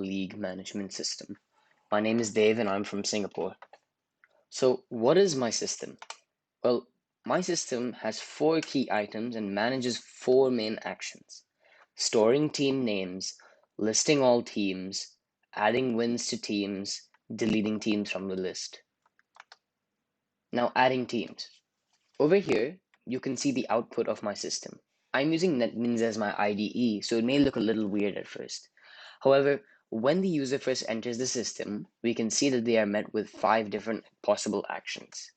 league management system. My name is Dave and I'm from Singapore. So what is my system? Well, my system has 4 key items and manages 4 main actions: storing team names, listing all teams, adding wins to teams, deleting teams from the list. Now adding teams. Over here, you can see the output of my system. I'm using NetBeans as my IDE, so it may look a little weird at first. However, when the user first enters the system, we can see that they are met with 5 different possible actions: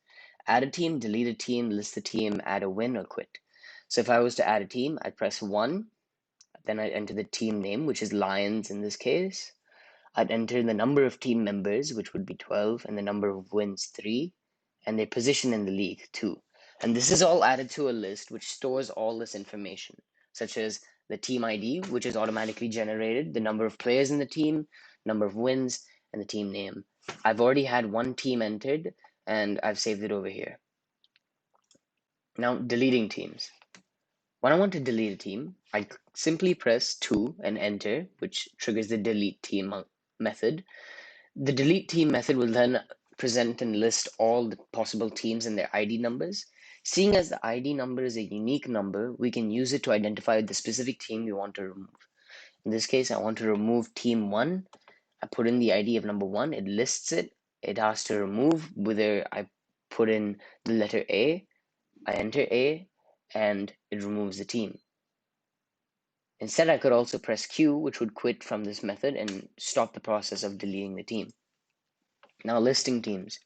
add a team, delete a team, list a team, add a win, or quit. So if I was to add a team, I'd press 1, then I'd enter the team name, which is Lions in this case. I'd enter the number of team members, which would be 12, and the number of wins, 3, and their position in the league, 2. And this is all added to a list which stores all this information, such as the team ID, which is automatically generated, the number of players in the team, number of wins, and the team name. I've already had one team entered, and I've saved it over here. Now, deleting teams. When I want to delete a team, I simply press 2 and enter, which triggers the delete team method. The delete team method will then present and list all the possible teams and their ID numbers. Seeing as the ID number is a unique number, we can use it to identify the specific team we want to remove. In this case, I want to remove team 1. I put in the ID of number 1, it lists it. It asks to remove, whether I put in the letter A, I enter A, and it removes the team. Instead, I could also press Q, which would quit from this method and stop the process of deleting the team. Now, listing teams.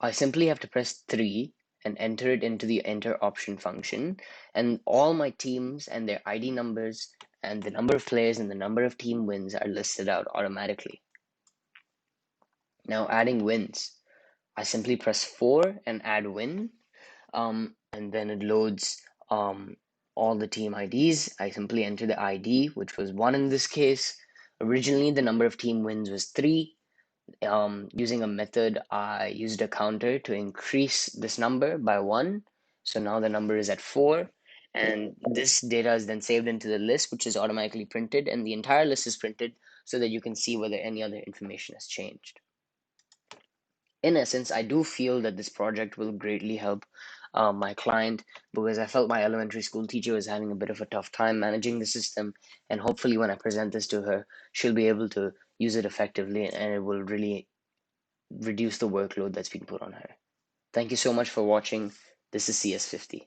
I simply have to press 3 and enter it into the enter option function, and all my teams and their ID numbers and the number of players and the number of team wins are listed out automatically. Now, adding wins. I simply press 4 and add win, and then it loads all the team IDs. I simply enter the ID, which was 1 in this case. Originally, the number of team wins was 3. Using a method, I used a counter to increase this number by 1. So now the number is at 4. And this data is then saved into the list, which is automatically printed. And the entire list is printed so that you can see whether any other information has changed. In essence, I do feel that this project will greatly help my client, because I felt my elementary school teacher was having a bit of a tough time managing the system, and hopefully when I present this to her, she'll be able to use it effectively and it will really reduce the workload that's being put on her. Thank you so much for watching. This is CS50.